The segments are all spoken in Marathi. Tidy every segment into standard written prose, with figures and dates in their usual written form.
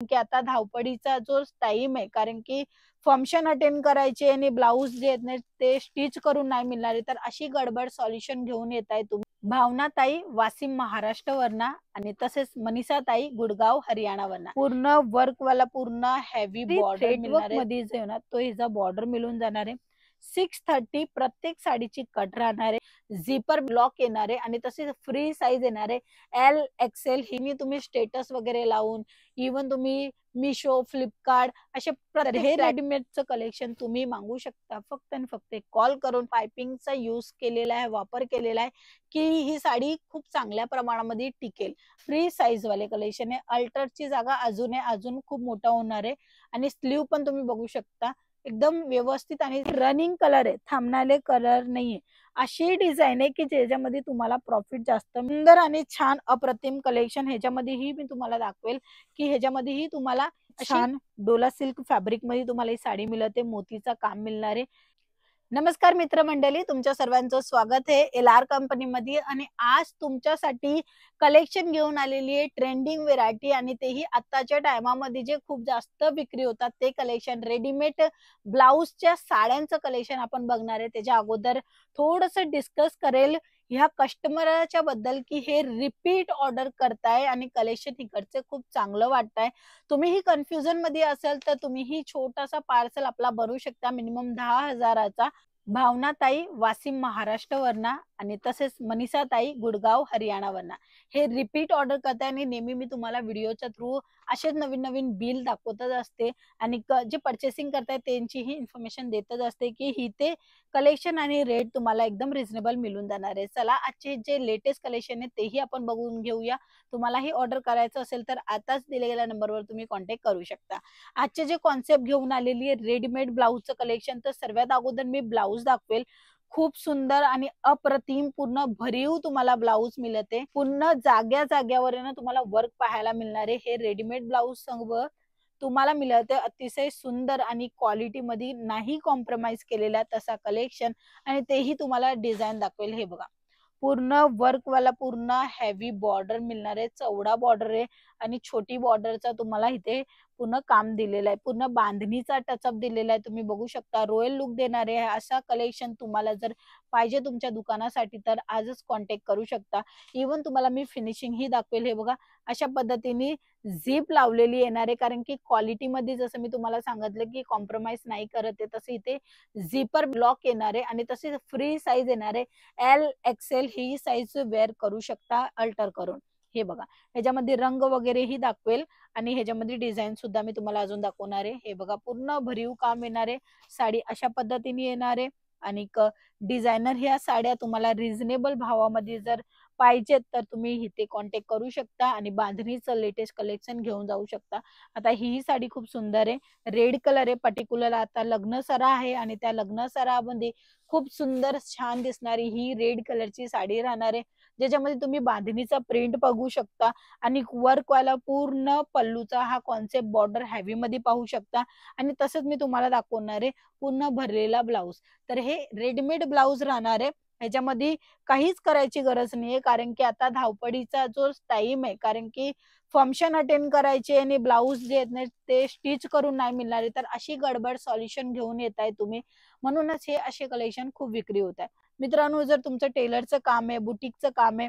की आता धावपळीचा जो टाइम आहे, कारण की फंक्शन अटेंड करायचे आणि ब्लाऊज जे आहेत ना ते स्टिच करून नाही मिळणारे, तर अशी गडबड सोल्युशन घेऊन येत आहे तुम्ही. भावना ताई वाशिम महाराष्ट्रवरना आणि तसेच मनीषा ताई गुडगाव हरियाणावरना. पूर्ण वर्क वाला पूर्ण हेवी बॉर्डर मिळणार मध्ये जो आहे ना तो हिचा बॉर्डर मिळून जाणार आहे. 630 प्रत्येक साडीची कट राहणार आहे, झिपर ब्लॉक येणार आहे आणि तसेच फ्री साईज येणार आहे. एल एक्सेल ही मी तुम्ही स्टेटस वगैरे लावून इवन तुम्ही मिशो फ्लिपकार्ट असे हे रेडीमेडचं कलेक्शन तुम्ही मागवू शकता. फक्त आणि फक्त एक कॉल करून पायपिंगचा यूज केलेला आहे, वापर केलेला आहे की ही साडी खूप चांगल्या प्रमाणामध्ये टिकेल. फ्री साईज वाले कलेक्शन आहे. अल्टरची जागा अजून आहे, अजून खूप मोठा होणार आहे आणि स्लीव पण तुम्ही बघू शकता एकदम व्यवस्थित आणि रनिंग कलर आहे, थांबणारे कलर नाहीये. अशी डिझाईन आहे की ज्याच्यामध्ये तुम्हाला प्रॉफिट जास्त. सुंदर आणि छान अप्रतिम कलेक्शन ह्याच्यामध्येही मी तुम्हाला दाखवेल की ह्याच्यामध्येही तुम्हाला छान डोला सिल्क फॅब्रिक मध्ये तुम्हाला ही साडी मिळते, मोतीचा काम मिळणार आहे. नमस्कार मित्रमंडळी, तुमच्या सर्वांचं स्वागत आहे LR कंपनीमध्ये आणि आज तुमच्यासाठी कलेक्शन घेऊन आलेली आहे ट्रेंडिंग व्हेरायटी आणि तेही आत्ताच्या टायमामध्ये जे खूप जास्त विक्री होतात ते कलेक्शन. रेडीमेड ब्लाऊजच्या साड्यांचं कलेक्शन आपण बघणार आहे. त्याच्या अगोदर थोडंसं डिस्कस करेल ह्या कस्टमरच्या बद्दल की हे रिपीट ऑर्डर करताय आणि कलेक्शन इकडचे खूप चांगलं वाटतंय. तुम्हीही कन्फ्युजन मध्ये असेल तर तुम्हीही छोटासा पार्सल आपला बनवू शकता मिनिमम 10,000चा. भावना ताई वाशिम महाराष्ट्रवरना आणि तसेच मनीषा ताई गुडगाव हरियाणावरना. हे रिपीट ऑर्डर करताय आणि नेहमी मी तुम्हाला व्हिडिओच्या थ्रू असेच नवीन नवीन बिल दाखवतच असते आणि जे पर्चेसिंग करताय त्यांचीही इन्फॉर्मेशन देतच असते की ही ते कलेक्शन आणि रेट तुम्हाला एकदम रिझनेबल मिळून जाणार आहे. चला आजचे जे लेटेस्ट कलेक्शन आहे तेही आपण बघून घेऊया. तुम्हालाही ऑर्डर करायचं असेल तर आताच दिलेल्या नंबरवर तुम्ही कॉन्टॅक्ट करू शकता. आजचे जे कॉन्सेप्ट घेऊन आलेली आहे रेडीमेड ब्लाऊजचं कलेक्शन, तर सर्वात अगोदर मी ब्लाऊज दाखवेल. खूप सुंदर आणि अप्रतिम पूर्ण भरीव तुम्हाला ब्लाऊज मिळते. पूर्ण जाग्या जाग्यावर ना तुम्हाला वर्क पाहायला मिळणार आहे. हे रेडीमेड ब्लाऊज संग तुम्हाला मिळते अतिशय सुंदर आणि क्वालिटी मध्ये नाही कॉम्प्रोमाइज केलेला तसा कलेक्शन आणि तेही तुम्हाला डिझाईन दाखवेल. हे बघा पूर्ण वर्क वाला पूर्ण हेवी बॉर्डर मिळणार आहे, चौडा बॉर्डर आहे आणि छोटी बॉर्डरचा तुम्हाला इथे पूर्ण काम दिलेलं आहे. पूर्ण बांधणीचा टचअप दिलेला आहे, तुम्ही बघू शकता. रॉयल लुक देणारे आहे असा कलेक्शन तुम्हाला जर पाहिजे तुमच्या दुकानासाठी तर आजच कॉन्टॅक्ट करू शकता. इवन तुम्हाला मी फिनिशिंग ही दाखवेल. हे बघा अशा पद्धतीने झीप लावलेली येणार आहे, कारण की क्वालिटी मध्ये जसं मी तुम्हाला सांगितलं की कॉम्प्रोमाइज नाही करत आहे, तसे इथे झिपर ब्लॉक येणार आहे आणि तसे फ्री साईज येणार आहे. एल एक्सेल ही साईज वेअर करू शकता अल्टर करून. हे बघा ह्याच्यामध्ये रंग वगैरेही दाखवेल आणि ह्याच्यामध्ये डिझाईन सुद्धा मी तुम्हाला अजून दाखवणार आहे. हे बघा पूर्ण भरीव काम येणार आहे, साडी अशा पद्धतीने येणार आहे आणि डिझायनर ह्या साड्या तुम्हाला रिझनेबल भावामध्ये जर पाहिजेत तर तुम्ही इथे कॉन्टॅक्ट करू शकता आणि बांधणीचं लेटेस्ट कलेक्शन घेऊन जाऊ शकता. आता ही साडी खूप सुंदर आहे, रेड कलर आहे. पर्टिक्युलर आता लग्न सरा आहे आणि त्या लग्न सरामध्ये खूप सुंदर छान दिसणारी ही रेड कलरची साडी राहणार आहे, ज्याच्यामध्ये तुम्ही बांधणीचा प्रिंट बघू शकता आणि वर्क वाला पूर्ण पल्लूचा हा कॉन्सेप्ट बॉर्डर हेवी मध्ये पाहू शकता आणि तसंच मी तुम्हाला दाखवणार आहे पूर्ण भरलेला ब्लाऊज. तर हे रेडीमेड ब्लाऊज राहणार आहे, ह्याच्यामध्ये काहीच करायची गरज नाहीये, कारण की आता धावपळीचा जो टाइम आहे, कारण की फंक्शन अटेंड करायचे आणि ब्लाऊज जे आहेत ना ते स्टिच करून नाही मिळणारे, तर अशी गडबड सोल्युशन घेऊन येत आहे तुम्ही. म्हणूनच हे असे कलेक्शन खूप विक्री होत आहे. मित्रांनो, जर तुमचं टेलरचं काम आहे, बुटीकचं काम आहे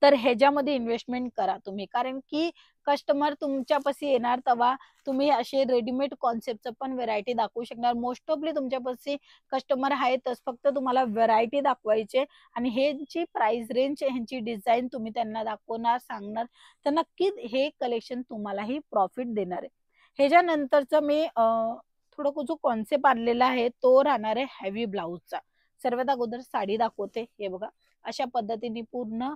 तर ह्याच्यामध्ये इन्व्हेस्टमेंट करा तुम्ही, कारण की कस्टमर तुमच्यापाशी येणार तेव्हा तुम्ही असे रेडीमेड कॉन्सेप्टचं पण व्हेरायटी दाखवू शकणार. मोस्ट ऑफली तुमच्यापाशी कस्टमर आहेतच, फक्त तुम्हाला व्हेरायटी दाखवायचे आणि ह्यांची प्राइस रेंज ह्यांची डिझाईन तुम्ही त्यांना दाखवणार, सांगणार, तर नक्कीच हे कलेक्शन तुम्हालाही प्रॉफिट देणार आहे. ह्याच्यानंतरचं मी थोडं जो कॉन्सेप्ट आणलेला आहे तो राहणार आहे हेवी ब्लाऊजचा. सर्वात अगोदर साडी दाखवते. हे बघा अशा पद्धतीने पूर्ण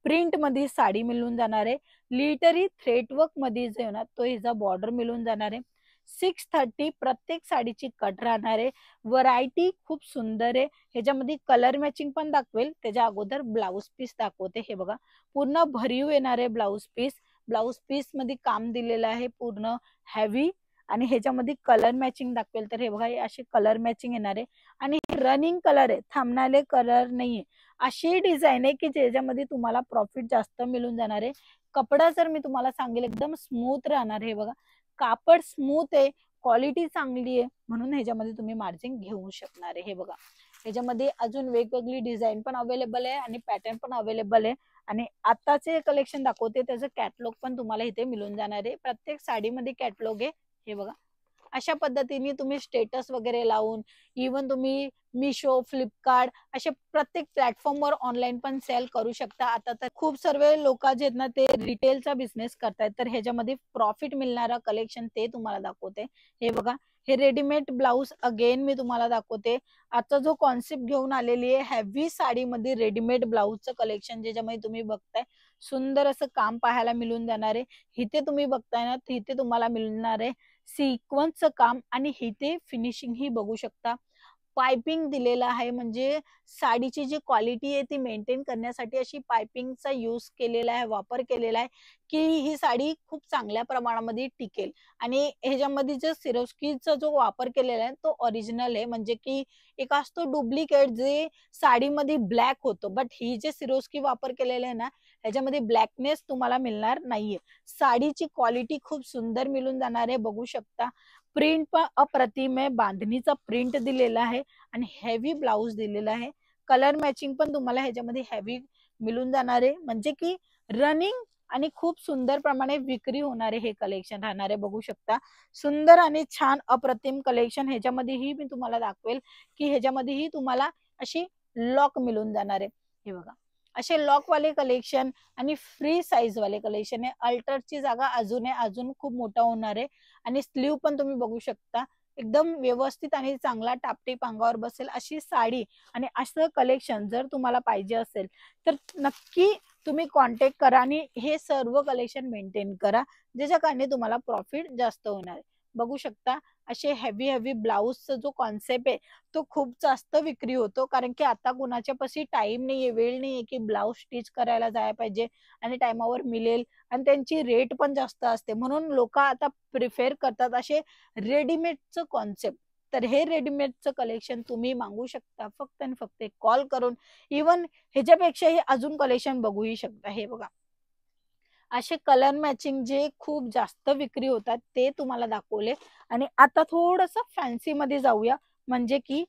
प्रिंट मध्ये साडी मिळून जाणार आहे. लिटरी थ्रेडवर्क मध्ये जे ना तो हिचा बॉर्डर मिळून जाणार आहे. 630 प्रत्येक साडीची कट राहणार आहे. व्हरायटी खूप सुंदर आहे. ह्याच्यामध्ये कलर मॅचिंग पण दाखवेल. त्याच्या अगोदर ब्लाऊज पीस दाखवते. हे बघा पूर्ण भरीव येणार आहे ब्लाऊज पीस. ब्लाऊज पीस मध्ये काम दिलेलं आहे पूर्ण हेवी आणि ह्याच्यामध्ये कलर मॅचिंग दाखवेल. तर हे बघा हे असे कलर मॅचिंग येणार आहे आणि रनिंग कलर आहे, थांबणारे कलर नाहीये. अशी डिझाईन आहे की ज्याच्यामध्ये तुम्हाला प्रॉफिट जास्त मिळून जाणार आहे. कपडा जर मी तुम्हाला सांगेल एकदम स्मूथ राहणार. हे बघा कापड स्मूथ आहे, क्वालिटी चांगली आहे, म्हणून ह्याच्यामध्ये तुम्ही मार्जिन घेऊ शकणार आहे. हे बघा ह्याच्यामध्ये अजून वेगवेगळी डिझाईन पण अवेलेबल आहे आणि पॅटर्न पण अवेलेबल आहे. आणि आताचे कलेक्शन दाखवते त्याचं कॅटलॉग पण तुम्हाला इथे मिळून जाणार आहे. प्रत्येक साडीमध्ये कॅटलॉग आहे. हे बघा अशा पद्धतीने तुम्ही स्टेटस वगैरे लावून इवन तुम्ही मिशो, फ्लिपकार्ट असे प्रत्येक प्लॅटफॉर्मवर ऑनलाईन पण सेल करू शकता. आता तर खूप सर्व लोक जे आहेत ना ते रिटेलचा बिझनेस करतायत, तर ह्याच्यामध्ये प्रॉफिट मिळणारा कलेक्शन ते तुम्हाला दाखवते. हे बघा हे रेडीमेड ब्लाऊज अगेन मी तुम्हाला दाखवते. आता जो कॉन्सेप्ट घेऊन आलेली आहे हेवी साडीमध्ये रेडीमेड ब्लाऊजचं कलेक्शन, ज्याच्यामध्ये तुम्ही बघताय सुंदर असं काम पाहायला मिळून जाणार आहे. इथे तुम्ही बघताय ना इथे तुम्हाला मिळणार आहे सिक्वेन्सचं काम आणि इथे फिनिशिंग ही बघू शकता. पाइपिंग दिलेला आहे, म्हणजे साडीची जी क्वालिटी आहे ती मेंटेन करण्यासाठी अशी पाइपिंगचा यूज केलेला आहे, वापर केलेला आहे की ही साडी खूप चांगल्या प्रमाणामध्ये टिकेल. आणि ह्याच्यामध्ये जो सिरोस्कीचा जो वापर केलेला आहे तो ओरिजिनल आहे, म्हणजे की एक असतो डुप्लिकेट जे साडीमध्ये ब्लॅक होतो, बट ही जे सिरोस्की वापर केलेला आहे ना ह्याच्यामध्ये ब्लॅकनेस तुम्हाला मिळणार नाहीये. साडीची क्वालिटी खूप सुंदर मिळून जाणार आहे, बघू शकता. प्रिंट पण अप्रतिम आहे, बांधणीचा प्रिंट दिलेला आहे आणि हेवी ब्लाऊज दिलेला आहे. कलर मॅचिंग पण तुम्हाला ह्याच्यामध्ये हेवी मिळून जाणार आहे, म्हणजे की रनिंग आणि खूप सुंदर प्रमाणे विक्री होणारे हे कलेक्शन राहणार आहे. बघू शकता सुंदर आणि छान अप्रतिम कलेक्शन. ह्याच्यामध्येही मी तुम्हाला दाखवेल की ह्याच्यामध्येही तुम्हाला अशी लॉक मिळून जाणार आहे. हे बघा असे लॉक वाले कलेक्शन आणि फ्री साईज वाले कलेक्शन आहे. अल्टरची जागा अजून खूप मोठा होणार आहे. आणि स्लीव पण तुम्ही बघू शकता एकदम व्यवस्थित आणि चांगला टापटीप अंगावर बसेल अशी साडी आणि असं कलेक्शन जर तुम्हाला पाहिजे असेल तर नक्की तुम्ही कॉन्टॅक्ट करा आणि हे सर्व कलेक्शन मेंटेन करा, ज्याच्या कारणे तुम्हाला प्रॉफिट जास्त होणार आहे. बघू शकता असे हेवी ब्लाऊजचा जो कॉन्सेप्ट आहे तो खूप जास्त विक्री होतो, कारण की आता कुणाच्या पाशी टाइम नाहीये, वेळ नाहीये की ब्लाऊज स्टिच करायला जायला पाहिजे आणि टाइमावर मिळेल आणि त्यांची रेट पण जास्त असते, म्हणून लोक आता प्रिफेर करतात असे रेडीमेडचं कॉन्सेप्ट. तर हे रेडीमेडचं कलेक्शन तुम्ही मागू शकता फक्त आणि फक्त एक कॉल करून. इवन ह्याच्यापेक्षाही अजून कलेक्शन बघूही शकता. हे बघा असे कलर मॅचिंग जे खूप जास्त विक्री होतात ते तुम्हाला दाखवले. आणि आता थोडस फॅन्सी मध्ये जाऊया, म्हणजे की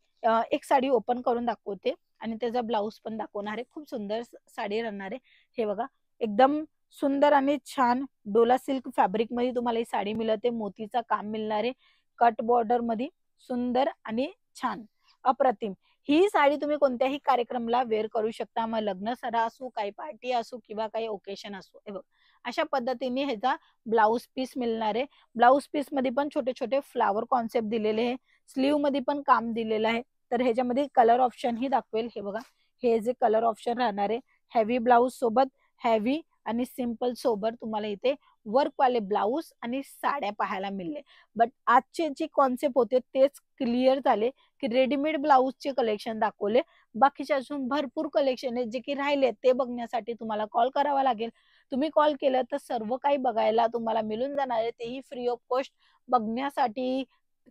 एक साडी ओपन करून दाखवते आणि त्याचा ब्लाऊज पण दाखवणार आहे. खूप सुंदर साडी राहणार आहे. हे बघा एकदम सुंदर आणि छान डोला सिल्क फॅब्रिक मध्ये तुम्हाला ही साडी मिळते. मोतीचा काम मिळणार आहे, कट बॉर्डर मध्ये सुंदर आणि छान अप्रतिम. ही साडी तुम्ही कोणत्याही कार्यक्रमला वेअर करू शकता, मग लग्न सरा असो, काही पार्टी असो किंवा काही ओकेशन असो. हे बघ अशा पद्धतीने ह्याचा ब्लाऊज पीस मिळणार आहे. ब्लाऊज पीस मध्ये पण छोटे छोटे फ्लावर कॉन्सेप्ट दिलेले आहे, स्लीव मध्ये पण काम दिलेलं आहे. तर ह्याच्यामध्ये कलर ऑप्शन ही दाखवेल. हे बघा हे जे कलर ऑप्शन राहणार आहे, हेवी ब्लाऊज सोबत हेवी आणि सिंपल सोबत तुम्हाला इथे वर्क वाले ब्लाऊज आणि साड्या पाहायला मिळले. बट आजचे जे कॉन्सेप्ट होते तेच क्लिअर झाले की रेडीमेड ब्लाऊजचे कलेक्शन दाखवले. बाकीचे अजून भरपूर कलेक्शन आहे जे की राहिले, ते बघण्यासाठी तुम्हाला कॉल करावा लागेल. तुम्ही कॉल केलं तर सर्व काही बघायला तुम्हाला मिळून जाणार आहे, तेही फ्री ऑफ कॉस्ट. बघण्यासाठी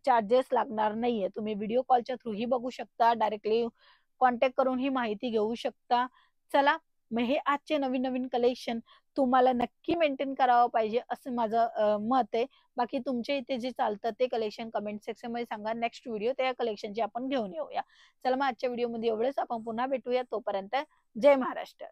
चार्जेस लागणार नाहीये. तुम्ही व्हिडिओ कॉलच्या थ्रू ही बघू शकता, डायरेक्टली कॉन्टॅक्ट करून ही माहिती घेऊ शकता. चला मग हे आजचे नवीन नवीन कलेक्शन तुम्हाला नक्की मेंटेन करावं पाहिजे असं माझं मत आहे. बाकी तुमच्या इथे जे चालतं ते कलेक्शन कमेंट सेक्शन मध्ये सांगा. नेक्स्ट व्हिडिओ त्या कलेक्शनची आपण घेऊन येऊया. चला मग आजच्या व्हिडिओमध्ये एवढंच. आपण पुन्हा भेटूया. तोपर्यंत जय महाराष्ट्र.